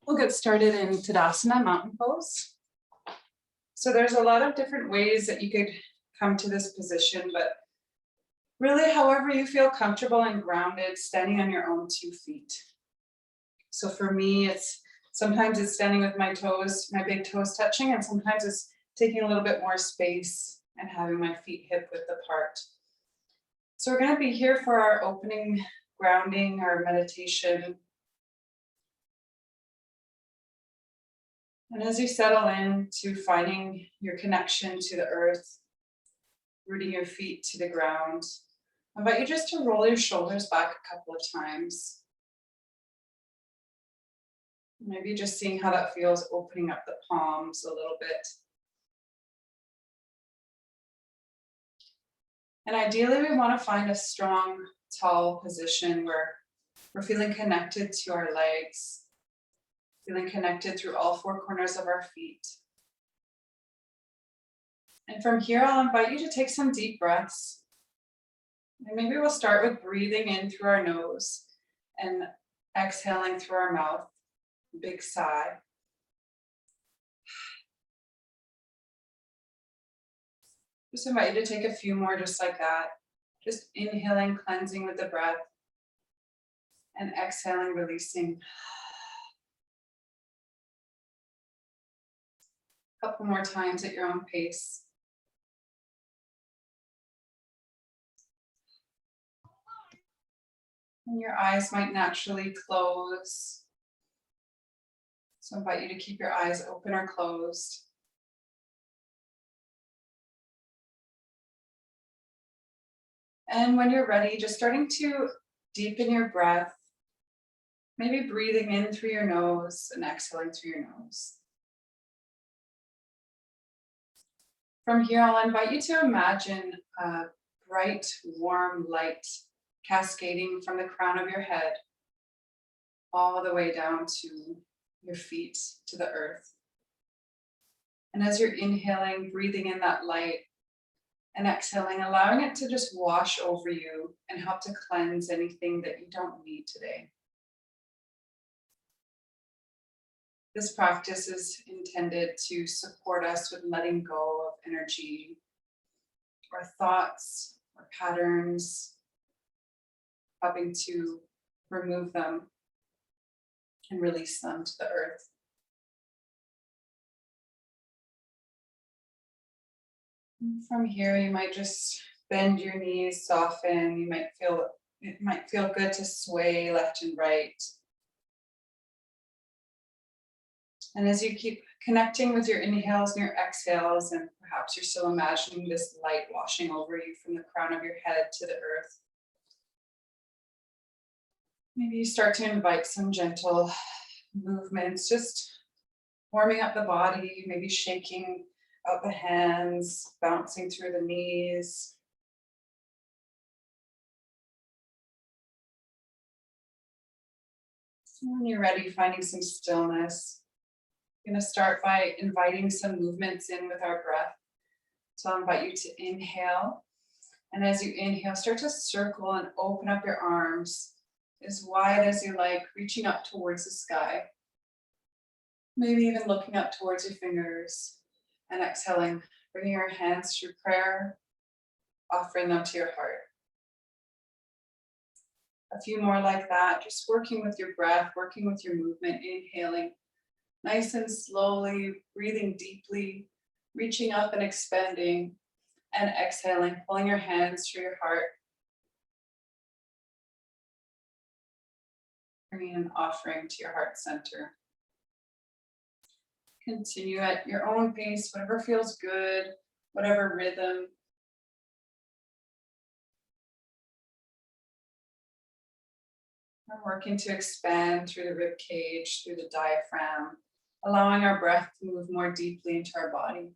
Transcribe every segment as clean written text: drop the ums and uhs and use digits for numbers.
We'll get started in Tadasana, mountain pose. So there's a lot of different ways that you could come to this position, but really however you feel comfortable and grounded, standing on your own 2 feet. So for me, sometimes it's standing with my toes, my big toes touching, and sometimes it's taking a little bit more space and having my feet hip width apart. So we're going to be here for our opening grounding, our meditation. And as you settle into finding your connection to the earth, rooting your feet to the ground, I invite you just to roll your shoulders back a couple of times. Maybe just seeing how that feels, opening up the palms a little bit. And ideally, we want to find a strong, tall position where we're feeling connected to our legs, feeling connected through all 4 corners of our feet. And from here, I'll invite you to take some deep breaths. And maybe we'll start with breathing in through our nose and exhaling through our mouth. Big sigh. Just invite you to take a few more just like that. Just inhaling, cleansing with the breath, and exhaling, releasing. A couple more times at your own pace. And your eyes might naturally close. So I invite you to keep your eyes open or closed. And when you're ready, just starting to deepen your breath, maybe breathing in through your nose and exhaling through your nose. From here, I'll invite you to imagine a bright, warm light cascading from the crown of your head all the way down to your feet, to the earth. And as you're inhaling, breathing in that light, and exhaling, allowing it to just wash over you and help to cleanse anything that you don't need today. This practice is intended to support us with letting go of energy or thoughts or patterns, helping to remove them and release them to the earth. From here, you might just bend your knees, soften. It might feel good to sway left and right. And as you keep connecting with your inhales and your exhales, and perhaps you're still imagining this light washing over you from the crown of your head to the earth, maybe you start to invite some gentle movements, just warming up the body, maybe shaking out the hands, bouncing through the knees. So when you're ready, finding some stillness. I'm going to start by inviting some movements in with our breath. So I'll invite you to inhale. And as you inhale, start to circle and open up your arms as wide as you like, reaching up towards the sky. Maybe even looking up towards your fingers. And exhaling, bringing your hands through prayer, offering them to your heart. A few more like that, just working with your breath, working with your movement, inhaling, nice and slowly, breathing deeply, reaching up and expanding, and exhaling, pulling your hands through your heart. Bringing an offering to your heart center. Continue at your own pace, whatever feels good, whatever rhythm. We're working to expand through the rib cage, through the diaphragm, allowing our breath to move more deeply into our body.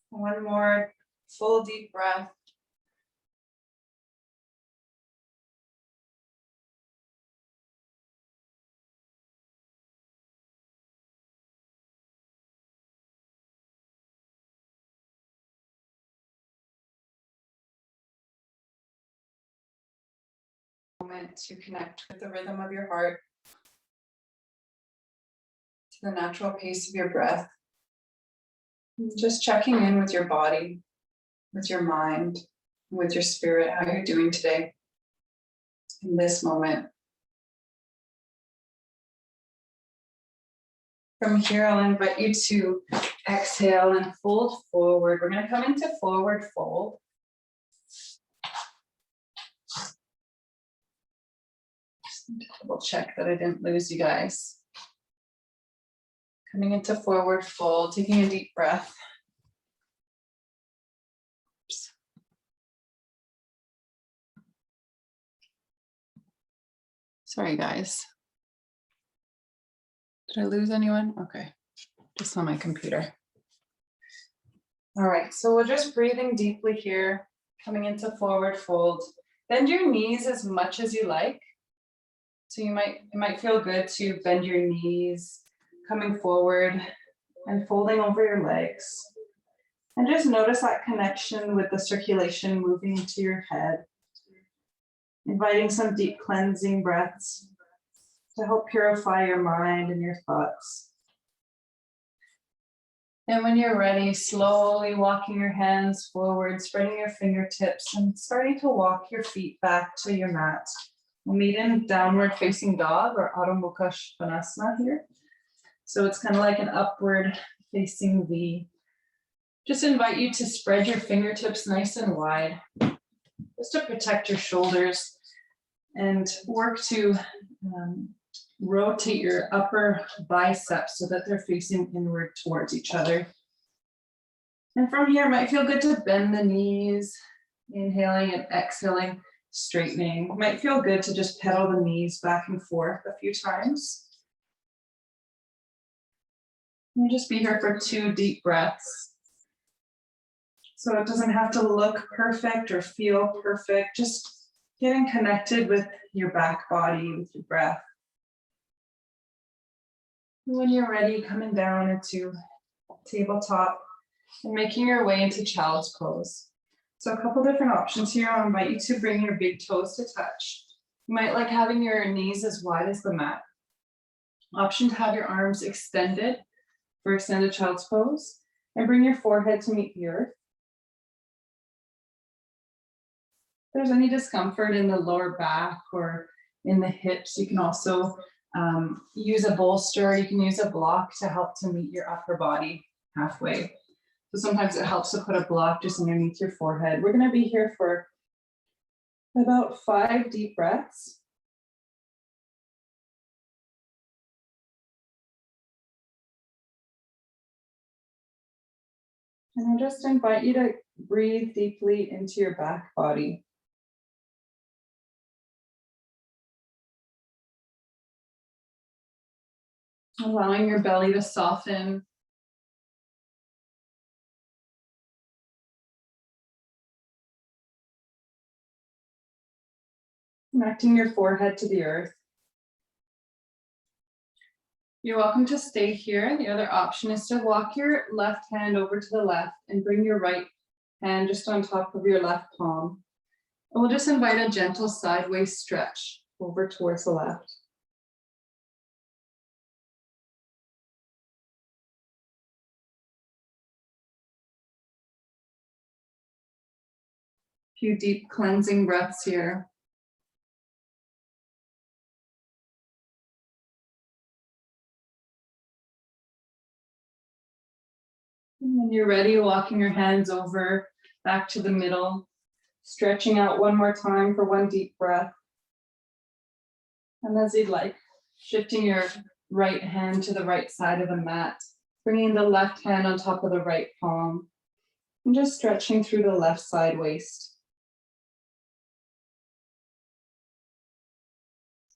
One more full deep breath. moment to connect with the rhythm of your heart, to the natural pace of your breath. Just checking in with your body, with your mind, with your spirit, how you're doing today in this moment. From here, I'll invite you to exhale and fold forward. We're going to come into forward fold. Just need to double check that I didn't lose you guys. Coming into forward fold, taking a deep breath. Oops. Sorry, guys. Did I lose anyone? Okay, just on my computer. All right, so we're just breathing deeply here, coming into forward fold. Bend your knees as much as you like. So it might feel good to bend your knees, coming forward and folding over your legs. And just notice that connection with the circulation moving into your head. Inviting some deep cleansing breaths to help purify your mind and your thoughts. And when you're ready, slowly walking your hands forward, spreading your fingertips and starting to walk your feet back to your mat. We'll meet in downward facing dog or Adho Mukha Svanasana here. So it's kind of like an upward facing V. Just invite you to spread your fingertips nice and wide, just to protect your shoulders and work to rotate your upper biceps so that they're facing inward towards each other. And from here, it might feel good to bend the knees, inhaling and exhaling, straightening. It might feel good to just pedal the knees back and forth a few times. And just be here for 2 deep breaths. So it doesn't have to look perfect or feel perfect, just getting connected with your back body, with your breath. When you're ready, coming down into tabletop and making your way into child's pose. So a couple different options here. I'll invite you to bring your big toes to touch. You might like having your knees as wide as the mat. Option to have your arms extended for extended child's pose and bring your forehead to meet the earth. If there's any discomfort in the lower back or in the hips, you can also use a bolster, you can use a block to help to meet your upper body halfway. So sometimes it helps to put a block just underneath your forehead. We're going to be here for about 5 deep breaths. And I'll just invite you to breathe deeply into your back body. Allowing your belly to soften. Connecting your forehead to the earth. You're welcome to stay here. The other option is to walk your left hand over to the left and bring your right hand just on top of your left palm. And we'll just invite a gentle sideways stretch over towards the left. A few deep cleansing breaths here. And when you're ready, walking your hands over back to the middle, stretching out one more time for 1 deep breath. And as you'd like, shifting your right hand to the right side of the mat, bringing the left hand on top of the right palm, and just stretching through the left side waist.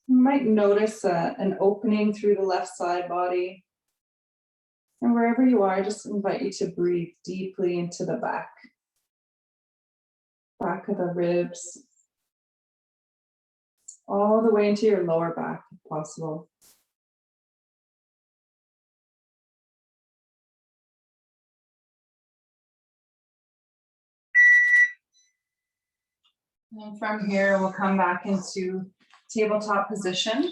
You might notice an opening through the left side body. And wherever you are, I just invite you to breathe deeply into the back of the ribs, all the way into your lower back if possible. And from here, we'll come back into tabletop position.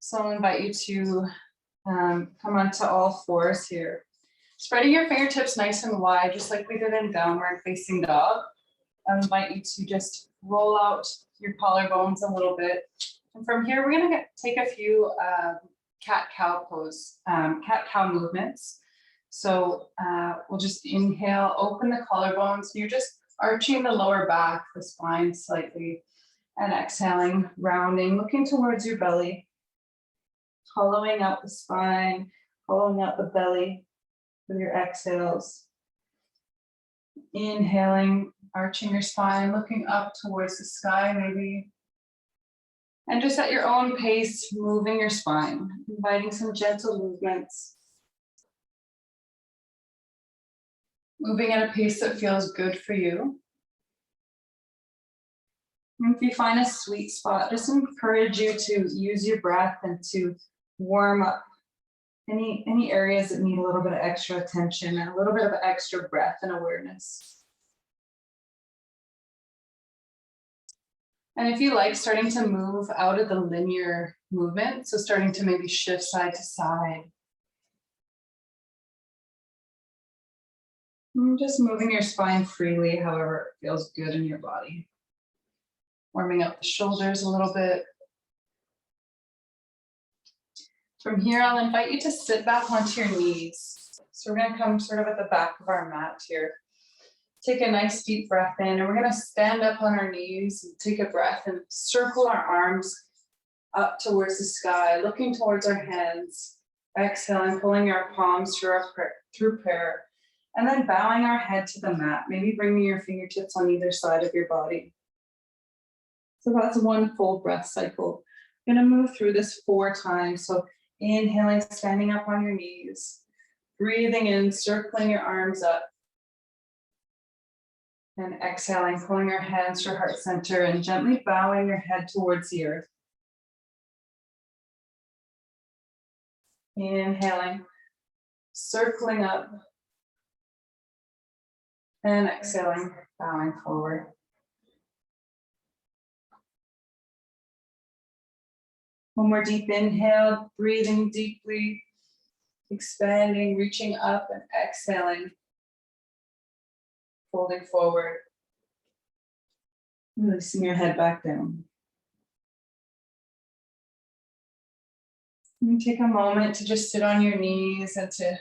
So I'll invite you to come onto all fours here. Spreading your fingertips nice and wide, just like we did in downward facing dog. I invite you to just roll out your collarbones a little bit. And from here, we're gonna take a few cat-cow pose, cat-cow movements. So we'll just inhale, open the collarbones. You're just arching the lower back, the spine slightly, and exhaling, rounding, looking towards your belly, hollowing out the spine, hollowing out the belly with your exhales. Inhaling, arching your spine, looking up towards the sky maybe. And just at your own pace, moving your spine, inviting some gentle movements. Moving at a pace that feels good for you. And if you find a sweet spot, just encourage you to use your breath and to warm up any areas that need a little bit of extra attention and a little bit of extra breath and awareness. And if you like, starting to move out of the linear movement, so starting to maybe shift side to side. And just moving your spine freely, however it feels good in your body. Warming up the shoulders a little bit. From here, I'll invite you to sit back onto your knees. So we're gonna come sort of at the back of our mat here. Take a nice deep breath in, and we're gonna stand up on our knees and take a breath and circle our arms up towards the sky, looking towards our hands. Exhaling, pulling our palms through prayer, and then bowing our head to the mat, maybe bringing your fingertips on either side of your body. So that's one full breath cycle. We're gonna move through this 4 times. So inhaling, standing up on your knees, breathing in, circling your arms up, and exhaling, pulling your hands to your heart center and gently bowing your head towards the earth. Inhaling, circling up, and exhaling, bowing forward. One more deep inhale, breathing deeply, expanding, reaching up, and exhaling, folding forward, releasing your head back down. And take a moment to just sit on your knees and to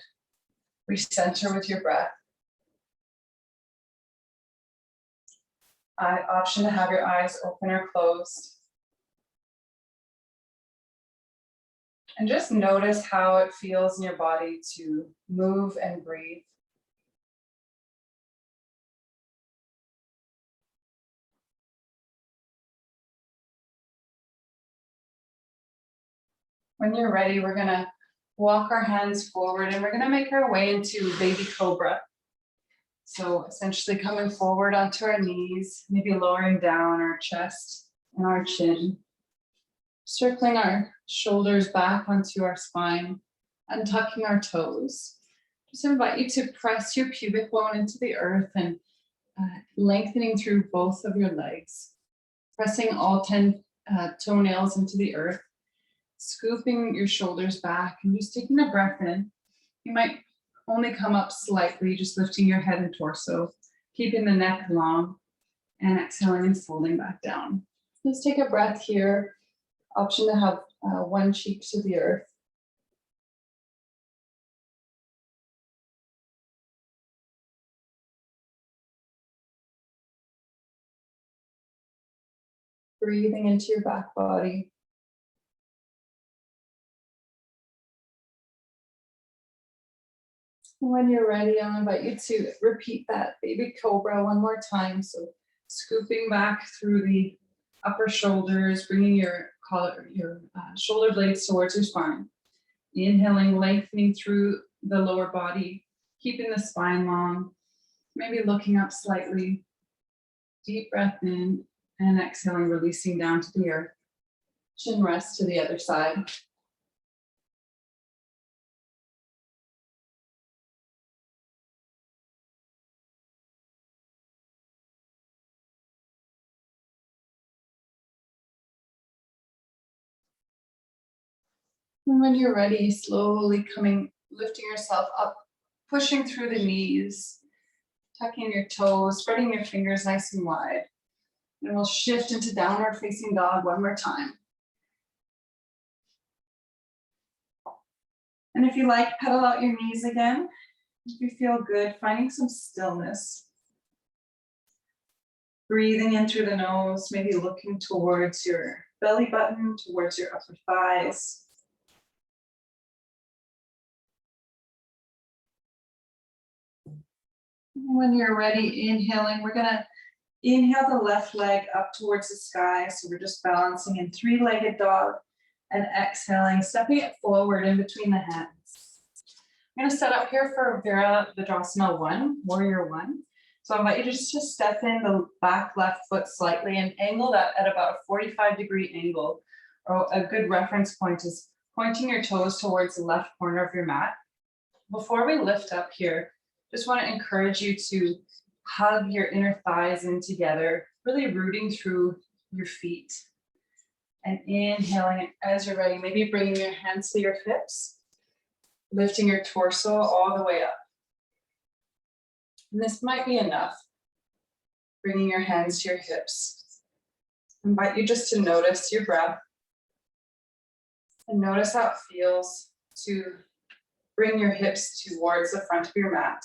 recenter with your breath. Option to have your eyes open or closed. And just notice how it feels in your body to move and breathe. When you're ready, we're gonna walk our hands forward and we're gonna make our way into baby cobra. So essentially coming forward onto our knees, maybe lowering down our chest and our chin. Circling our shoulders back onto our spine and tucking our toes. Just invite you to press your pubic bone into the earth and lengthening through both of your legs. Pressing all 10 toenails into the earth. Scooping your shoulders back and just taking a breath in. You might only come up slightly, just lifting your head and torso, keeping the neck long, and exhaling and folding back down. Let's take a breath here. Option to have one cheek to the earth. Breathing into your back body. When you're ready, I'll invite you to repeat that baby cobra one more time. So scooping back through the upper shoulders, bringing your shoulder blades towards your spine. Inhaling, lengthening through the lower body, keeping the spine long, maybe looking up slightly. Deep breath in and exhaling, releasing down to the earth. Chin rest to the other side. And when you're ready, slowly lifting yourself up, pushing through the knees, tucking your toes, spreading your fingers nice and wide. And we'll shift into downward facing dog one more time. And if you like, pedal out your knees again. If you feel good, finding some stillness. Breathing in through the nose, maybe looking towards your belly button, towards your upper thighs. When you're ready, inhaling, we're gonna inhale the left leg up towards the sky. So we're just balancing in three-legged dog, and exhaling, stepping it forward in between the hands. I'm gonna set up here for Virabhadrasana 1, Warrior 1. So I invite you just to step in the back left foot slightly and angle that at about a 45-degree angle. Or a good reference point is pointing your toes towards the left corner of your mat. Before we lift up here, just want to encourage you to hug your inner thighs in together, really rooting through your feet. And inhaling, as you're ready, maybe bringing your hands to your hips, lifting your torso all the way up. And this might be enough. Bringing your hands to your hips. I invite you just to notice your breath and notice how it feels to bring your hips towards the front of your mat.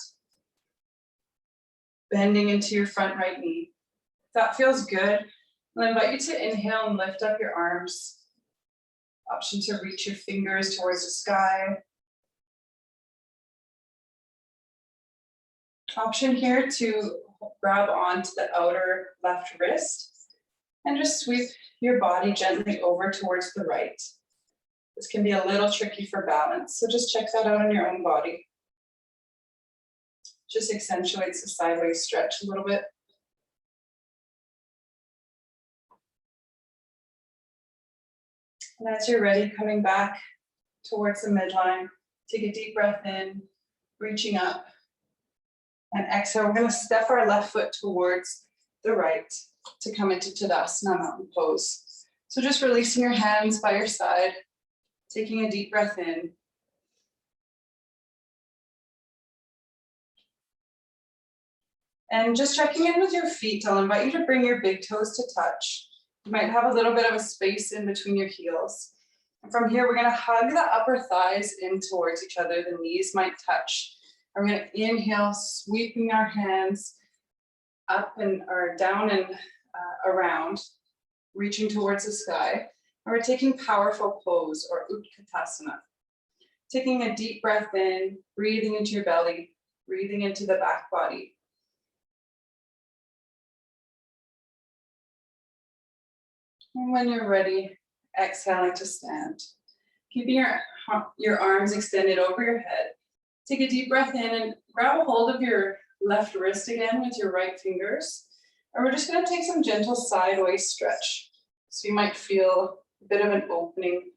Bending into your front right knee. If that feels good, I'll invite you to inhale and lift up your arms. Option to reach your fingers towards the sky. Option here to grab onto the outer left wrist and just sweep your body gently over towards the right. This can be a little tricky for balance, so just check that out on your own body. Just accentuates the sideways stretch a little bit. And as you're ready, coming back towards the midline, take a deep breath in, reaching up, and exhale. We're going to step our left foot towards the right to come into Tadasana Mountain Pose. So just releasing your hands by your side, taking a deep breath in. And just checking in with your feet. I'll invite you to bring your big toes to touch. You might have a little bit of a space in between your heels. And from here, we're going to hug the upper thighs in towards each other. The knees might touch. We're going to inhale, sweeping our hands up and or down and around, reaching towards the sky. And we're taking powerful pose or Utkatasana. Taking a deep breath in, breathing into your belly, breathing into the back body. And when you're ready, exhaling to stand. Keeping your arms extended over your head. Take a deep breath in and grab a hold of your left wrist again with your right fingers. And we're just going to take some gentle sideways stretch. So you might feel a bit of an opening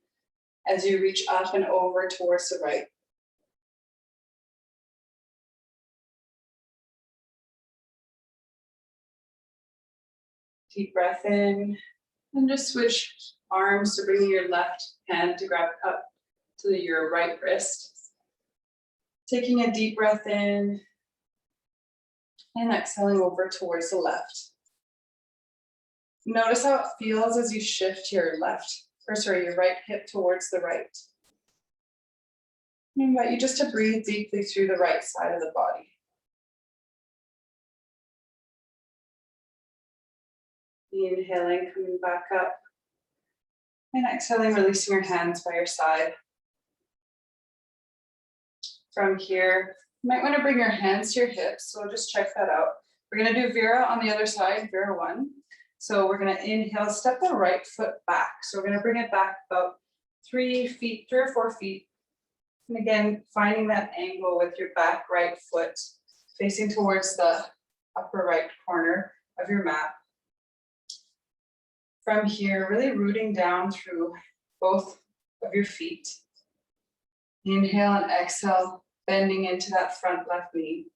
as you reach up and over towards the right. Deep breath in. And just switch arms to bring your left hand to grab up to your right wrist. Taking a deep breath in and exhaling over towards the left. Notice how it feels as you shift your your right hip towards the right. I invite you just to breathe deeply through the right side of the body. Inhaling, coming back up. And exhaling, releasing your hands by your side. From here, you might want to bring your hands to your hips, so just check that out. We're going to do Vira on the other side, Vira 1. So we're going to inhale, step the right foot back. So we're going to bring it back about 3 or 4 feet. And again, finding that angle with your back right foot facing towards the upper right corner of your mat. From here, really rooting down through both of your feet. Inhale and exhale, bending into that front left knee.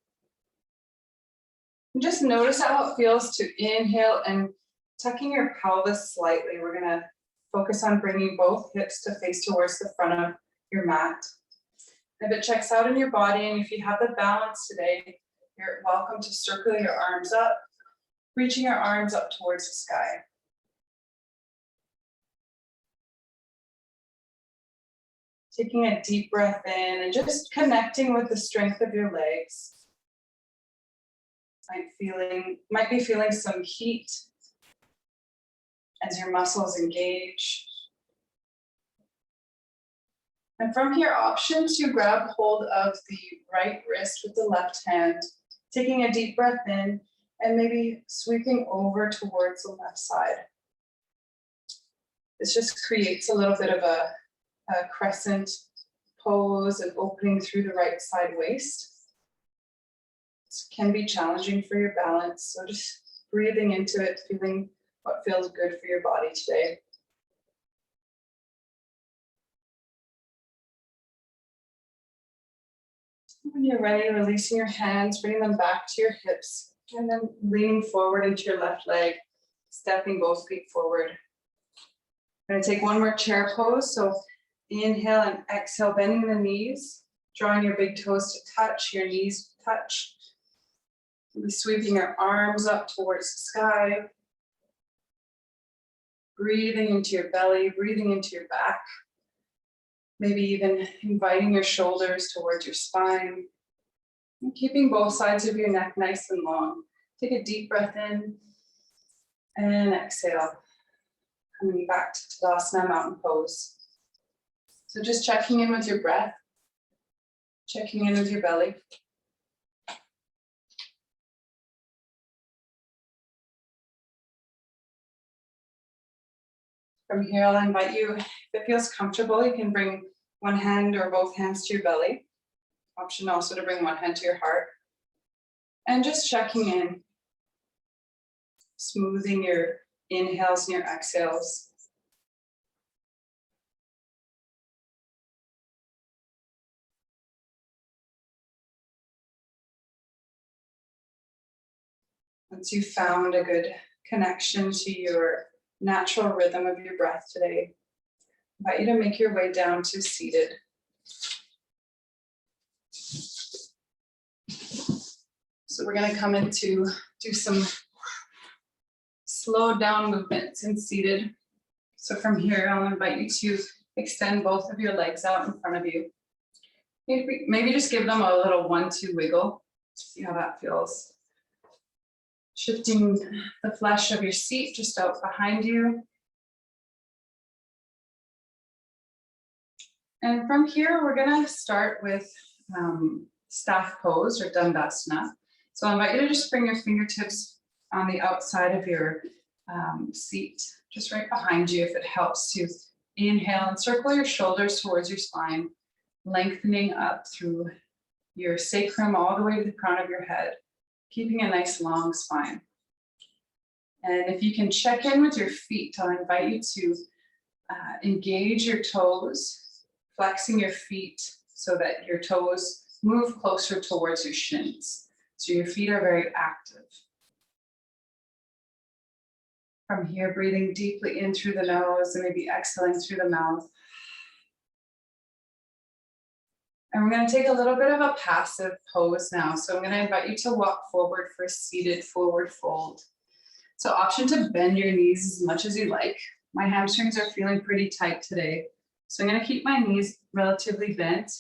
And just notice how it feels to inhale and tucking your pelvis slightly. We're gonna focus on bringing both hips to face towards the front of your mat. If it checks out in your body, and if you have the balance today, you're welcome to circle your arms up, reaching your arms up towards the sky. Taking a deep breath in and just connecting with the strength of your legs. Might be feeling some heat as your muscles engage. And from here, option to grab hold of the right wrist with the left hand, taking a deep breath in and maybe sweeping over towards the left side. This just creates a little bit of a crescent pose and opening through the right side waist. This can be challenging for your balance, so just breathing into it, feeling what feels good for your body today. When you're ready, releasing your hands, bringing them back to your hips, and then leaning forward into your left leg, stepping both feet forward. I'm going to take one more chair pose. So inhale and exhale, bending the knees, drawing your big toes to touch, your knees touch. We'll be sweeping your arms up towards the sky. Breathing into your belly, breathing into your back. Maybe even inviting your shoulders towards your spine. And keeping both sides of your neck nice and long. Take a deep breath in and exhale. Coming back to Tadasana, mountain pose. So just checking in with your breath, checking in with your belly. From here, I'll invite you, if it feels comfortable, you can bring one hand or both hands to your belly. Option also to bring one hand to your heart. And just checking in, smoothing your inhales and your exhales. Once you've found a good connection to your natural rhythm of your breath today, I invite you to make your way down to seated. So we're going to come into do some slow down movements in seated. So from here, I'll invite you to extend both of your legs out in front of you. Maybe just give them a little 1-2 wiggle. See how that feels. Shifting the flesh of your seat just out behind you. And from here, we're going to start with staff pose or Dandasana. So I invite you to just bring your fingertips on the outside of your seat, just right behind you, if it helps to inhale and circle your shoulders towards your spine, lengthening up through your sacrum all the way to the crown of your head, keeping a nice long spine. And if you can check in with your feet, I'll invite you to engage your toes, flexing your feet so that your toes move closer towards your shins. So your feet are very active. From here, breathing deeply in through the nose and maybe exhaling through the mouth. And we're going to take a little bit of a passive pose now. So I'm going to invite you to walk forward for a seated forward fold. So option to bend your knees as much as you like. My hamstrings are feeling pretty tight today. So I'm going to keep my knees relatively bent.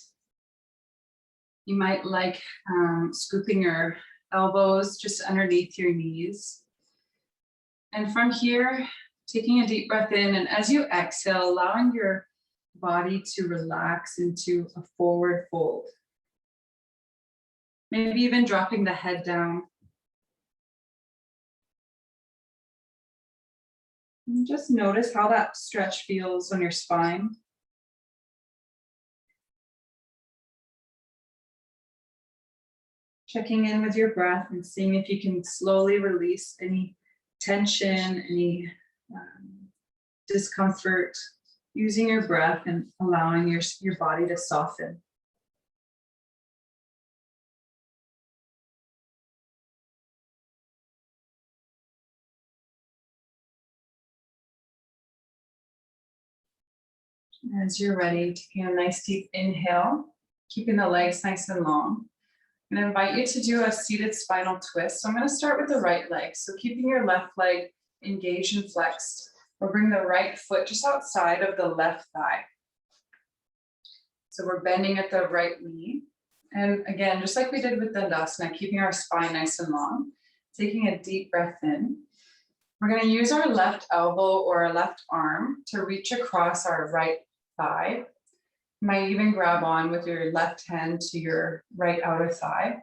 You might like scooping your elbows just underneath your knees. And from here, taking a deep breath in, and as you exhale, allowing your body to relax into a forward fold. Maybe even dropping the head down. And just notice how that stretch feels on your spine. Checking in with your breath and seeing if you can slowly release any tension, any discomfort, using your breath and allowing your body to soften. As you're ready, taking a nice deep inhale, keeping the legs nice and long. I'm going to invite you to do a seated spinal twist. So I'm going to start with the right leg. So keeping your left leg engaged and flexed. We'll bring the right foot just outside of the left thigh. So we're bending at the right knee. And again, just like we did with Dandasana, keeping our spine nice and long, taking a deep breath in. We're going to use our left elbow or our left arm to reach across our right thigh. You might even grab on with your left hand to your right outer thigh.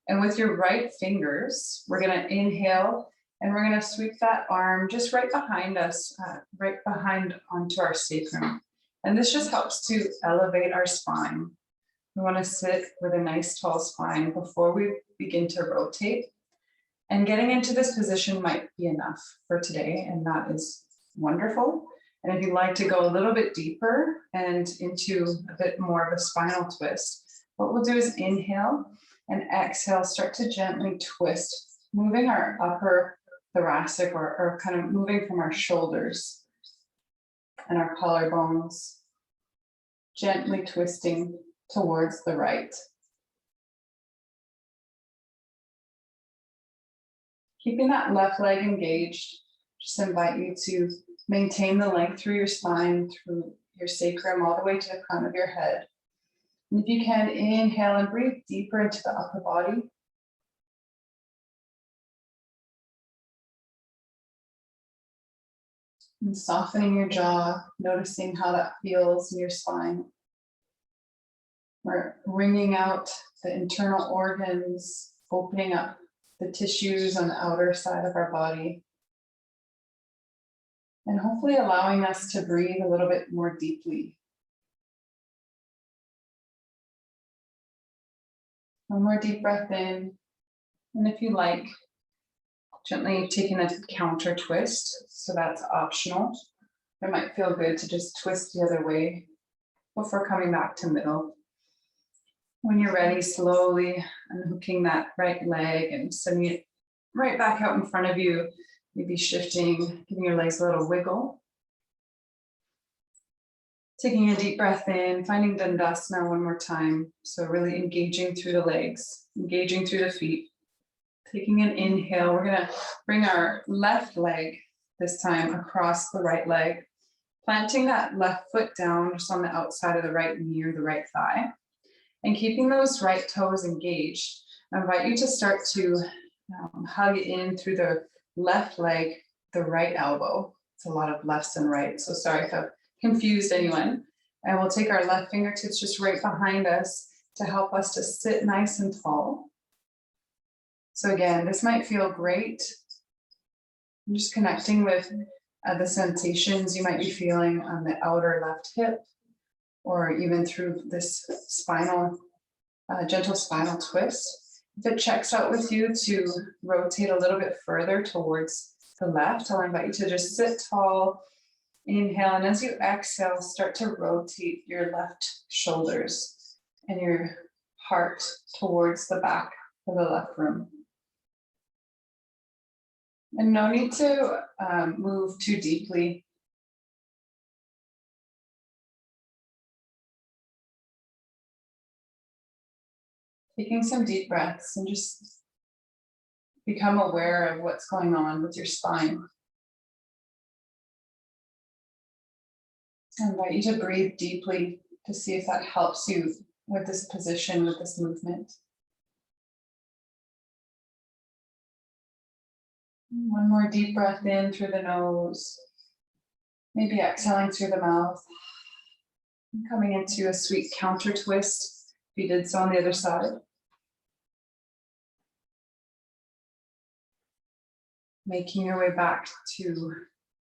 And with your right fingers, we're going to inhale and we're going to sweep that arm just right behind us, right behind onto our sacrum. And this just helps to elevate our spine. We want to sit with a nice tall spine before we begin to rotate. And getting into this position might be enough for today, and that is wonderful. And if you'd like to go a little bit deeper and into a bit more of a spinal twist, what we'll do is inhale and exhale, start to gently twist, moving our upper thoracic or kind of moving from our shoulders and our collarbones, gently twisting towards the right. Keeping that left leg engaged, just invite you to maintain the length through your spine, through your sacrum, all the way to the crown of your head. And if you can, inhale and breathe deeper into the upper body. And softening your jaw, noticing how that feels in your spine. We're wringing out the internal organs, opening up the tissues on the outer side of our body. And hopefully allowing us to breathe a little bit more deeply. One more deep breath in. And if you like, gently taking a counter twist. So that's optional. It might feel good to just twist the other way before coming back to middle. When you're ready, slowly unhooking that right leg and sending it right back out in front of you. Maybe shifting, giving your legs a little wiggle. Taking a deep breath in, finding Dandasana one more time. So really engaging through the legs, engaging through the feet. Taking an inhale, we're gonna bring our left leg this time across the right leg, planting that left foot down just on the outside of the right knee or the right thigh, and keeping those right toes engaged. I invite you to start to hug in through the left leg, the right elbow. It's a lot of lefts and rights, so sorry if I've confused anyone. And we'll take our left fingertips just right behind us to help us to sit nice and tall. So again, this might feel great. I'm just connecting with the sensations you might be feeling on the outer left hip, or even through this spinal, gentle spinal twist. If it checks out with you to rotate a little bit further towards the left, I'll invite you to just sit tall, inhale, and as you exhale, start to rotate your left shoulders and your heart towards the back of the left room. And no need to move too deeply. Taking some deep breaths and just become aware of what's going on with your spine. I invite you to breathe deeply to see if that helps you with this position, with this movement. One more deep breath in through the nose, maybe exhaling through the mouth. And coming into a sweet counter twist, if you did so on the other side. Making your way back to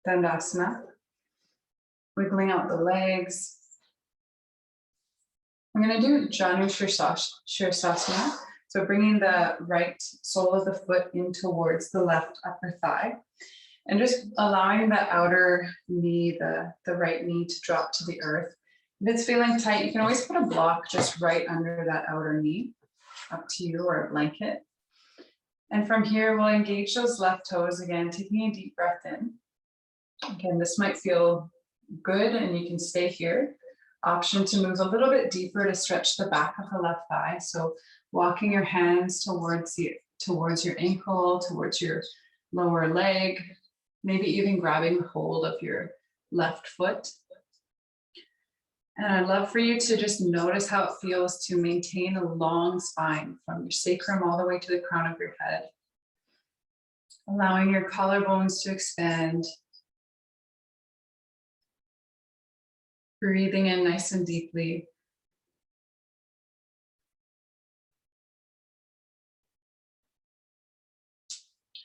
Dandasana. Wiggling out the legs. I'm going to do Janu Shirsasana. So bringing the right sole of the foot in towards the left upper thigh. And just allowing the outer knee, the right knee, to drop to the earth. If it's feeling tight, you can always put a block just right under that outer knee, up to you, or a blanket. And from here, we'll engage those left toes again, taking a deep breath in. Again, this might feel good and you can stay here. option to move a little bit deeper to stretch the back of the left thigh. So walking your hands towards your ankle, towards your lower leg, maybe even grabbing hold of your left foot. And I'd love for you to just notice how it feels to maintain a long spine from your sacrum all the way to the crown of your head. Allowing your collarbones to expand. Breathing in nice and deeply.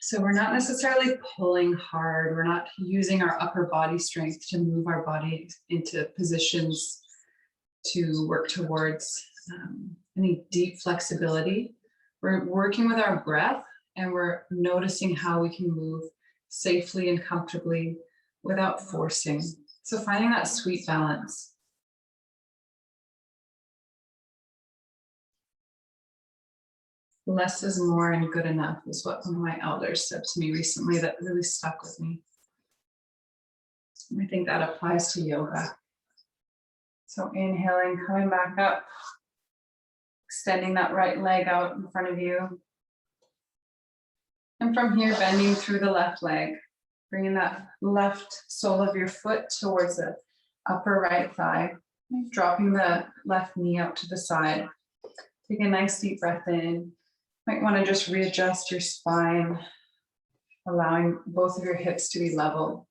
So we're not necessarily pulling hard. We're not using our upper body strength to move our body into positions to work towards any deep flexibility. We're working with our breath and we're noticing how we can move safely and comfortably without forcing. So finding that sweet balance. Less is more and good enough is what one of my elders said to me recently that really stuck with me. I think that applies to yoga. So inhaling, coming back up, extending that right leg out in front of you. And from here, bending through the left leg, bringing that left sole of your foot towards the upper right thigh, dropping the left knee out to the side. Take a nice deep breath in. Might want to just readjust your spine, allowing both of your hips to be level.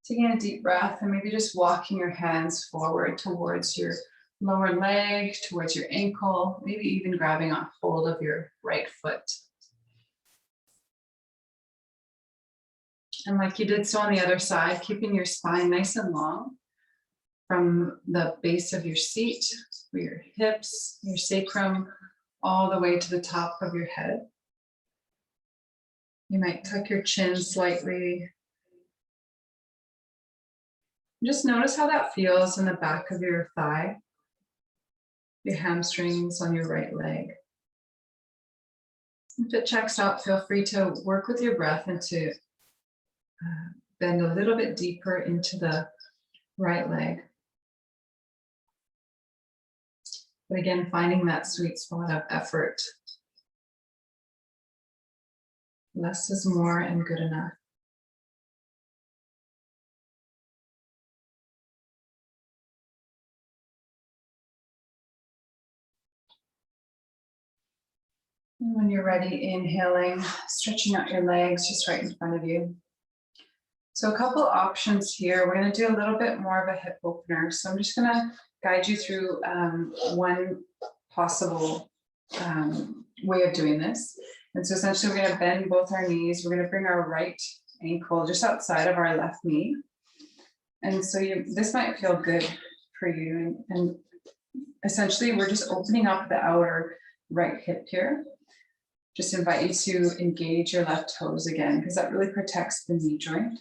Taking a deep breath and maybe just walking your hands forward towards your lower leg, towards your ankle, maybe even grabbing a hold of your right foot. And like you did so on the other side, keeping your spine nice and long from the base of your seat, your hips, your sacrum, all the way to the top of your head. You might tuck your chin slightly. Just notice how that feels in the back of your thigh, your hamstrings on your right leg. If it checks out, feel free to work with your breath and to bend a little bit deeper into the right leg. But again, finding that sweet spot of effort. Less is more and good enough. And when you're ready, inhaling, stretching out your legs just right in front of you. So a couple options here. We're going to do a little bit more of a hip opener. So I'm just going to guide you through one possible way of doing this. And so essentially we're going to bend both our knees. We're going to bring our right ankle just outside of our left knee. And so this might feel good for you. And essentially we're just opening up the outer right hip here. Just invite you to engage your left toes again, because that really protects the knee joint.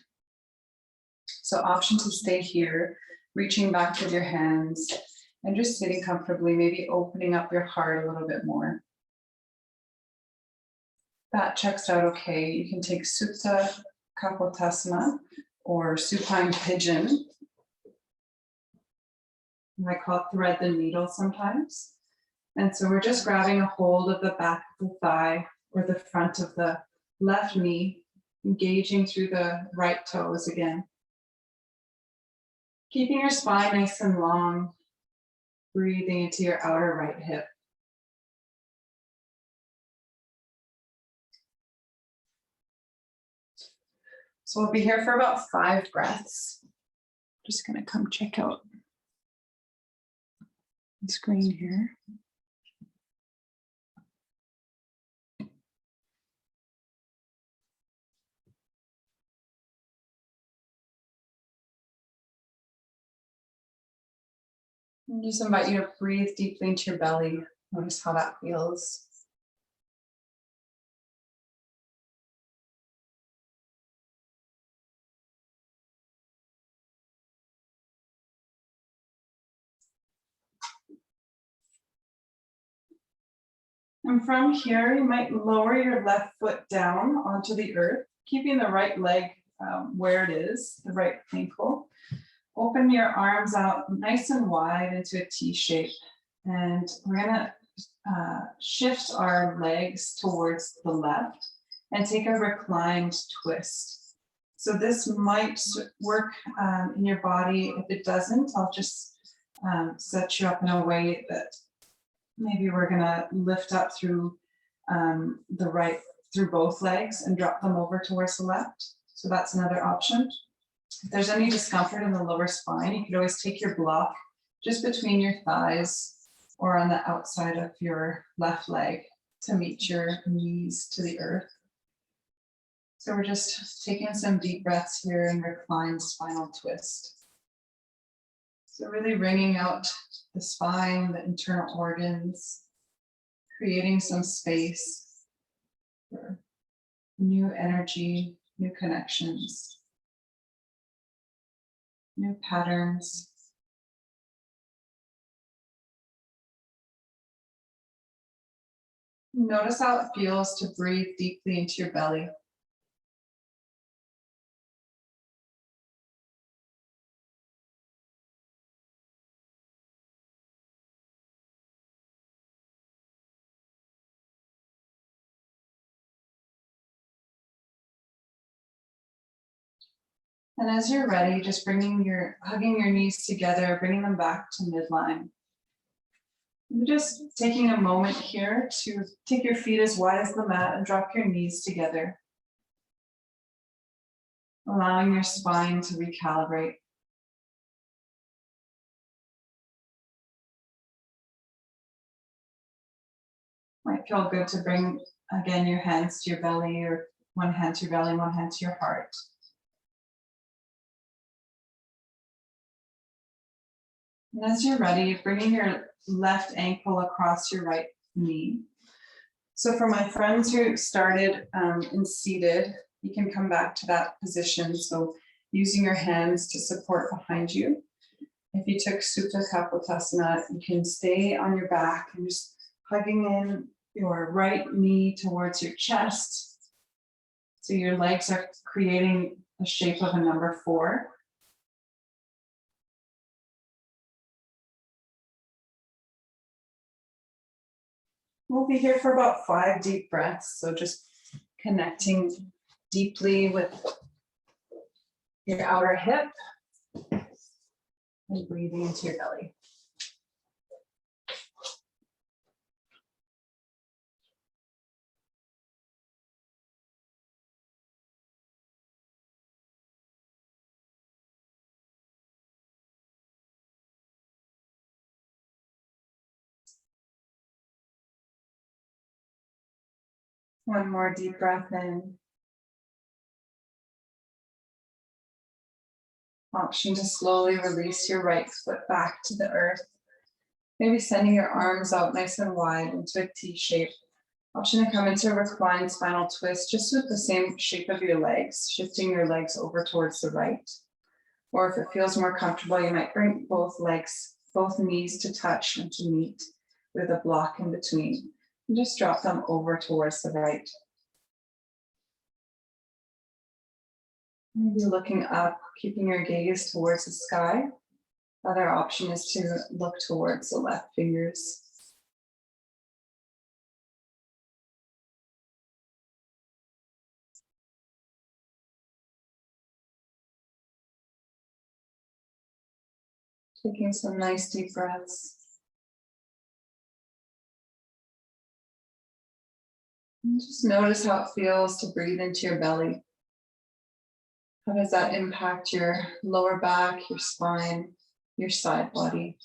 So option to stay here, reaching back with your hands and just sitting comfortably, maybe opening up your heart a little bit more. That checks out okay. You can take Supta Kapotasana or supine pigeon. I call it thread the needle sometimes. And so we're just grabbing a hold of the back of the thigh or the front of the left knee, engaging through the right toes again. Keeping your spine nice and long, breathing into your outer right hip. So we'll be here for about 5 breaths. Just gonna come check out the screen here. And just invite you to breathe deeply into your belly. Notice how that feels. And from here, you might lower your left foot down onto the earth, keeping the right leg where it is, the right ankle. Open your arms out nice and wide into a T shape. And we're gonna shift our legs towards the left and take a reclined twist. So this might work in your body. If it doesn't, I'll just set you up in a way that maybe we're gonna lift up through the right, through both legs and drop them over towards the left. So that's another option. If there's any discomfort in the lower spine, you could always take your block just between your thighs or on the outside of your left leg to meet your knees to the earth. So we're just taking some deep breaths here and reclined spinal twist. So really wringing out the spine, the internal organs, creating some space for new energy, new connections, new patterns. Notice how it feels to breathe deeply into your belly. And as you're ready, just hugging your knees together, bringing them back to midline. You're just taking a moment here to take your feet as wide as the mat and drop your knees together. Allowing your spine to recalibrate. Might feel good to bring, again, your hands to your belly, or one hand to your belly, one hand to your heart. And as you're ready, bringing your left ankle across your right knee. So for my friends who started in seated, you can come back to that position. So using your hands to support behind you. If you took Supta Kapotasana, you can stay on your back and just hugging in your right knee towards your chest. So your legs are creating the shape of a number 4. We'll be here for about 5 deep breaths. So just connecting deeply with your outer hip and breathing into your belly. One more deep breath in. Option to slowly release your right foot back to the earth. Maybe sending your arms out nice and wide into a T shape. Option to come into a reclined spinal twist, just with the same shape of your legs, shifting your legs over towards the right. Or if it feels more comfortable, you might bring both legs, both knees to touch and to meet with a block in between. And just drop them over towards the right. Maybe looking up, keeping your gaze towards the sky. Other option is to look towards the left fingers. Taking some nice deep breaths. And just notice how it feels to breathe into your belly. How does that impact your lower back, your spine, your side body?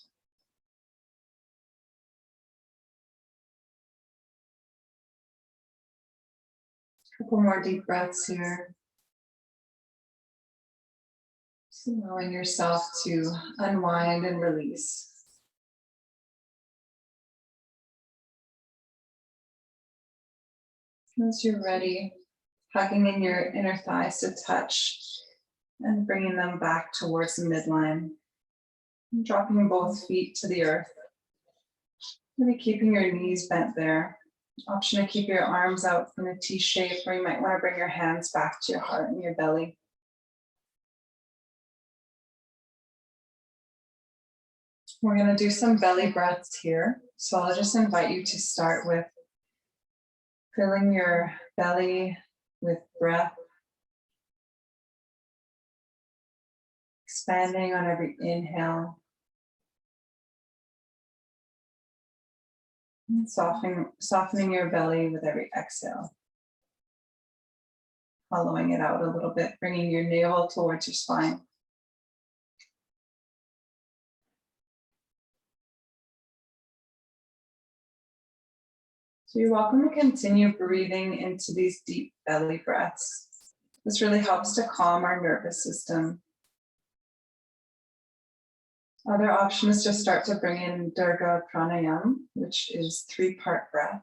A couple more deep breaths here. Just allowing yourself to unwind and release. As you're ready, hugging in your inner thighs to touch and bringing them back towards the midline. And dropping both feet to the earth. Maybe keeping your knees bent there. Option to keep your arms out in a T shape, or you might want to bring your hands back to your heart and your belly. We're going to do some belly breaths here. So I'll just invite you to start with filling your belly with breath, expanding on every inhale, and softening your belly with every exhale. Hollowing it out a little bit, bringing your navel towards your spine. So you're welcome to continue breathing into these deep belly breaths. This really helps to calm our nervous system. Other option is to start to bring in Durga Pranayam, which is 3-part breath.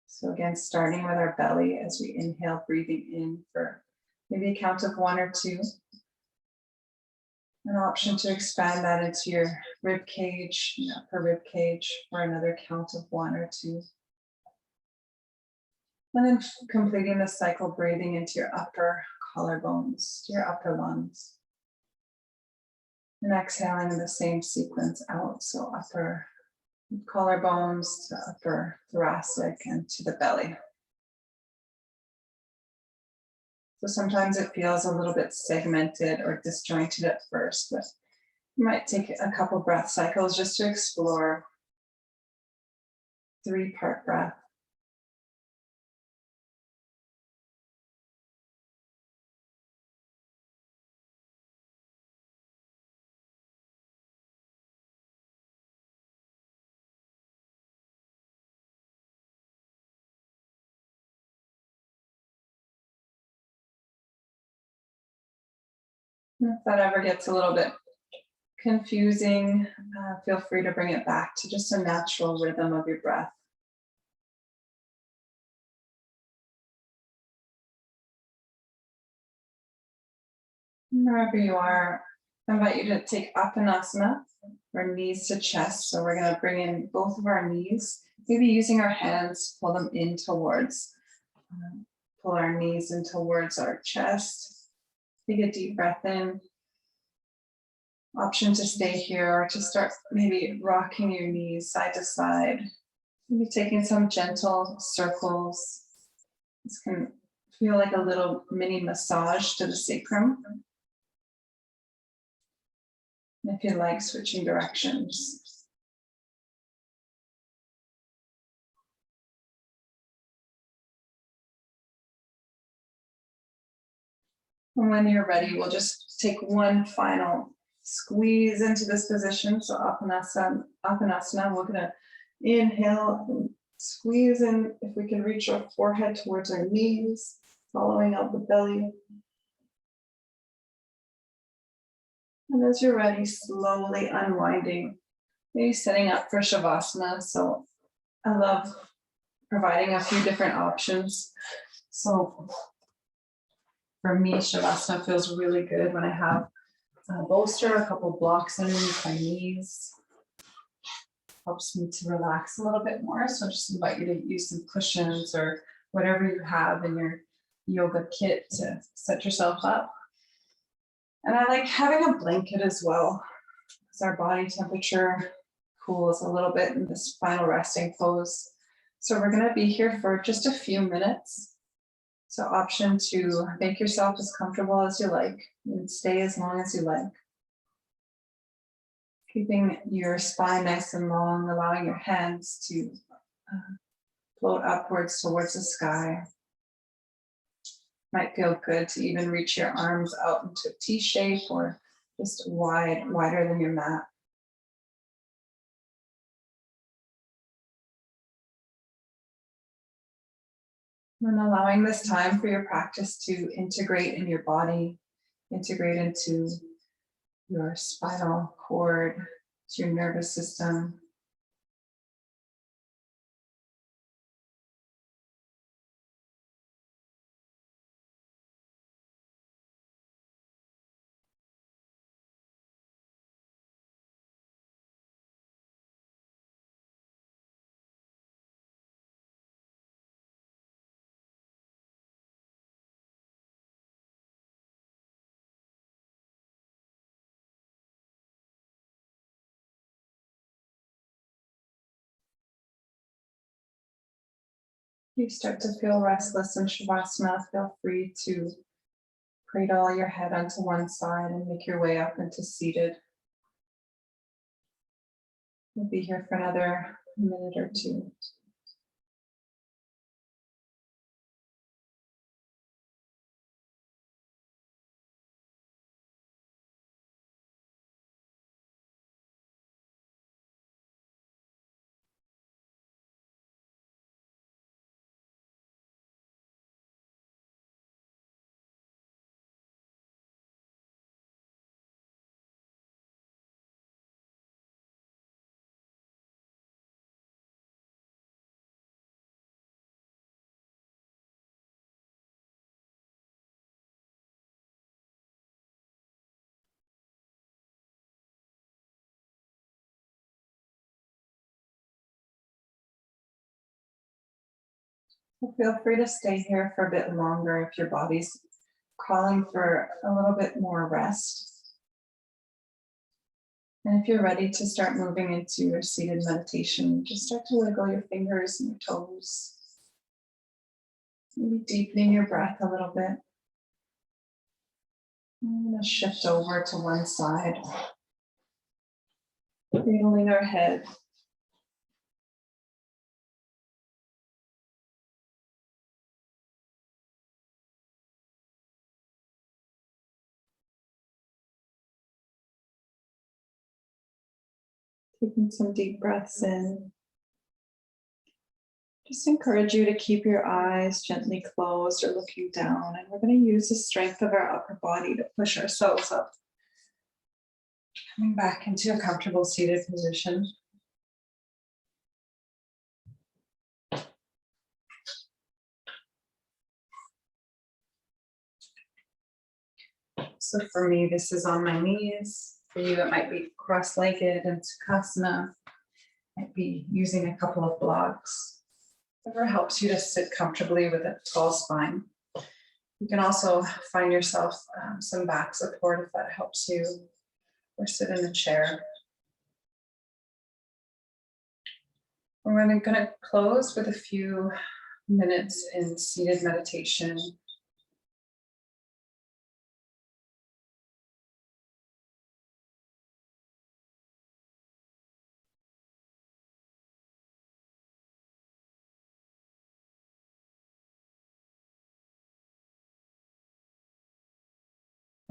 So again, starting with our belly as we inhale, breathing in for maybe a count of 1 or 2. An option to expand that into your rib cage, upper rib cage, for another count of 1 or 2. And then completing the cycle, breathing into your upper collarbones, to your upper lungs. And exhaling in the same sequence out, so upper collarbones to upper thoracic and to the belly. So sometimes it feels a little bit segmented or disjointed at first, but you might take a couple breath cycles just to explore 3-part breath. If that ever gets a little bit confusing, feel free to bring it back to just a natural rhythm of your breath. Wherever you are, I invite you to take Apanasana, or knees to chest. So we're going to bring in both of our knees, maybe using our hands, pull them in towards, pull our knees in towards our chest. Take a deep breath in. Option to stay here or to start maybe rocking your knees side to side. Maybe taking some gentle circles. This can feel like a little mini massage to the sacrum. And if you like, switching directions. And when you're ready, we'll just take one final squeeze into this position. So Apanasana, we're gonna inhale and squeeze in. If we can reach our forehead towards our knees, following out the belly. And as you're ready, slowly unwinding, maybe setting up for Savasana. So I love providing a few different options. So for me, Savasana feels really good when I have a bolster, a couple blocks underneath my knees. Helps me to relax a little bit more. So I just invite you to use some cushions or whatever you have in your yoga kit to set yourself up. And I like having a blanket as well, because our body temperature cools a little bit in this final resting pose. So we're going to be here for just a few minutes. So option to make yourself as comfortable as you like and stay as long as you like. Keeping your spine nice and long, allowing your hands to float upwards towards the sky. Might feel good to even reach your arms out into a T shape or just wider than your mat. And allowing this time for your practice to integrate in your body, integrate into your spinal cord, to your nervous system. You start to feel restless in Shavasana, feel free to cradle your head onto one side and make your way up into seated. We'll be here for another minute or two. Feel free to stay here for a bit longer if your body's calling for a little bit more rest. And if you're ready to start moving into your seated meditation, just start to wiggle your fingers and your toes. Maybe deepening your breath a little bit. I'm going to shift over to one side, cradling our head. Taking some deep breaths in. Just encourage you to keep your eyes gently closed or looking down. And we're going to use the strength of our upper body to push ourselves up. Coming back into a comfortable seated position. So for me, this is on my knees. For you, it might be cross-legged and Sukhasana. Might be using a couple of blocks. Whatever helps you to sit comfortably with a tall spine. You can also find yourself some back support if that helps you, or sit in a chair. We're going to close with a few minutes in seated meditation.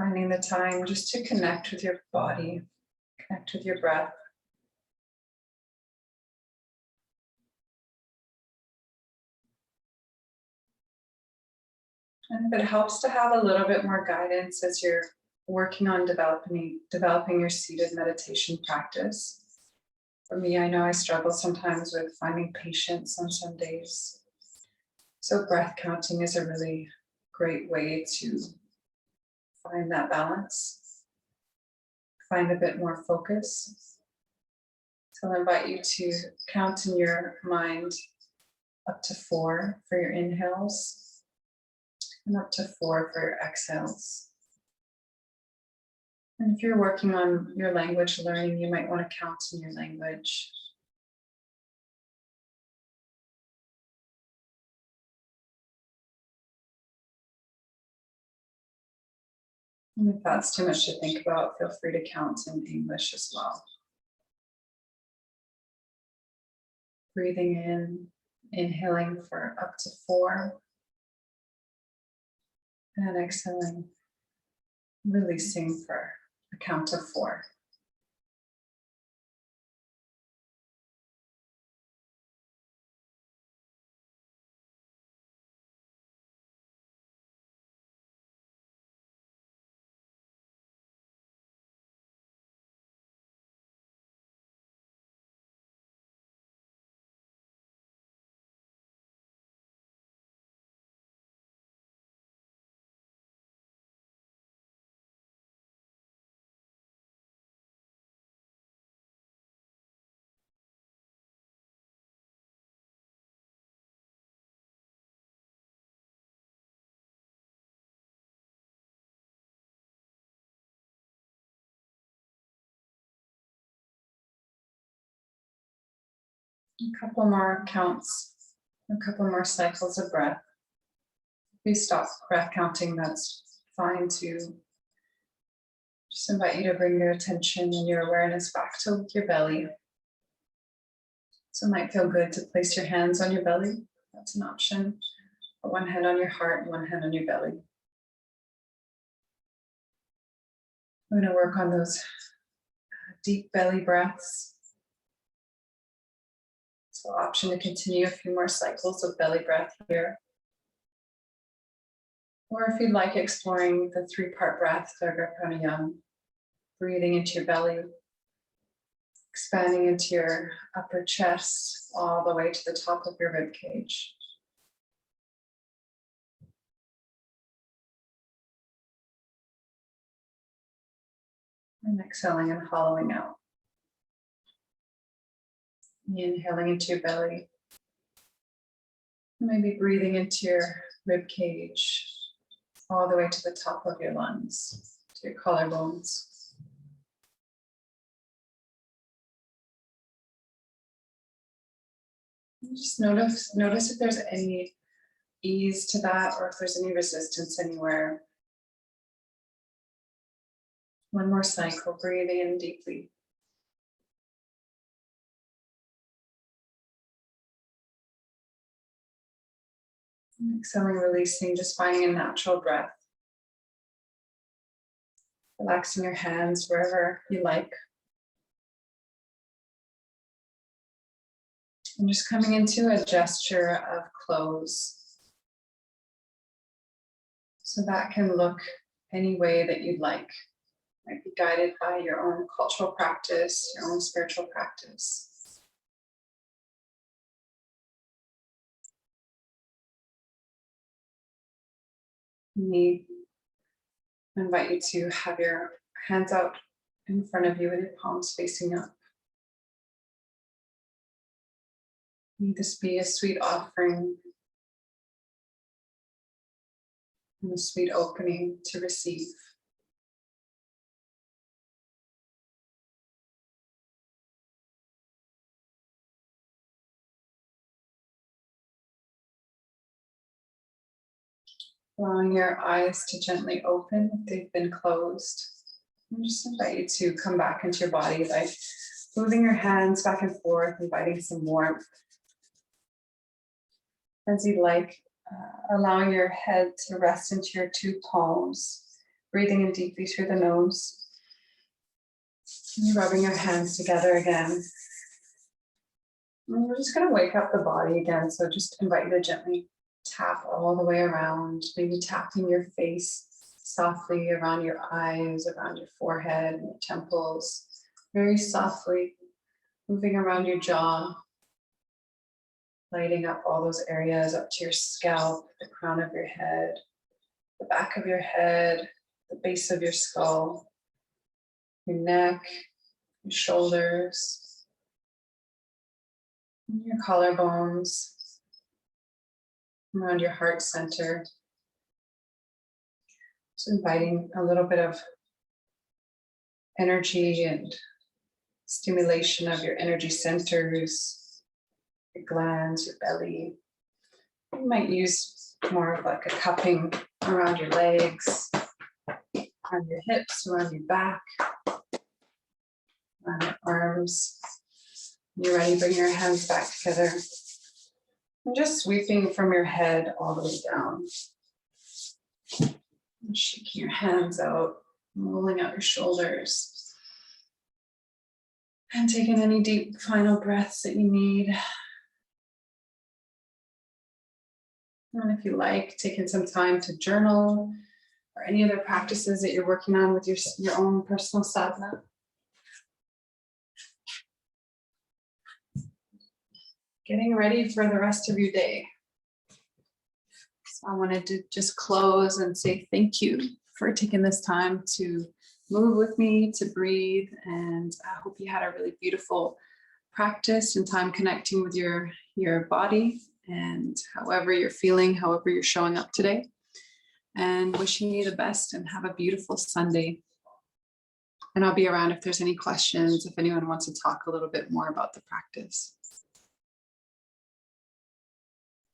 Finding the time just to connect with your body, connect with your breath. And if it helps to have a little bit more guidance as you're working on developing your seated meditation practice. For me, I know I struggle sometimes with finding patience on some days. So breath counting is a really great way to find that balance, find a bit more focus. So I'll invite you to count in your mind up to 4 for your inhales and up to 4 for your exhales. And if you're working on your language learning, you might want to count in your language. And if that's too much to think about, feel free to count in English as well. Breathing in, inhaling for up to 4. And exhaling, releasing for a count of 4. A couple more counts A couple more cycles of breath. If you stop breath counting, that's fine too. Just invite you to bring your attention and your awareness back to your belly. So it might feel good to place your hands on your belly. That's an option. Put one hand on your heart and one hand on your belly. We're going to work on those deep belly breaths. So option to continue a few more cycles of belly breath here. Or if you'd like, exploring the 3-part breath, Darga Pranayama, breathing into your belly, expanding into your upper chest, all the way to the top of your rib cage. And exhaling and hollowing out. Inhaling into your belly. Maybe breathing into your rib cage, all the way to the top of your lungs, to your collarbones. And just notice if there's any ease to that or if there's any resistance anywhere. One more cycle, breathing in deeply. And exhaling, releasing, just finding a natural breath. Relaxing your hands wherever you like. And just coming into a gesture of close. So that can look any way that you'd like. Might be guided by your own cultural practice, your own spiritual practice. I invite you to have your hands out in front of you with your palms facing up. May this be a sweet offering and a sweet opening to receive. Allowing your eyes to gently open if they've been closed. And just invite you to come back into your body by moving your hands back and forth, inviting some warmth. As you'd like, allowing your head to rest into your 2 palms, breathing in deeply through the nose. And rubbing your hands together again. And we're just going to wake up the body again, so just invite you to gently tap all the way around, maybe tapping your face softly around your eyes, around your forehead and your temples, very softly, moving around your jaw, lighting up all those areas up to your scalp, the crown of your head, the back of your head, the base of your skull, your neck, your shoulders, and your collarbones, around your heart center. Just inviting a little bit of energy and stimulation of your energy centers, your glands, your belly. You might use more of like a cupping around your legs, around your hips, around your back, around your arms. When you're ready, bring your hands back together. And just sweeping from your head all the way down. And shaking your hands out, rolling out your shoulders. And taking any deep final breaths that you need. And if you like, taking some time to journal or any other practices that you're working on with your own personal sadhana. Getting ready for the rest of your day. So I wanted to just close and say thank you for taking this time to move with me, to breathe, and I hope you had a really beautiful practice and time connecting with your body and however you're feeling, however you're showing up today. And wishing you the best and have a beautiful Sunday. And I'll be around if there's any questions, if anyone wants to talk a little bit more about the practice.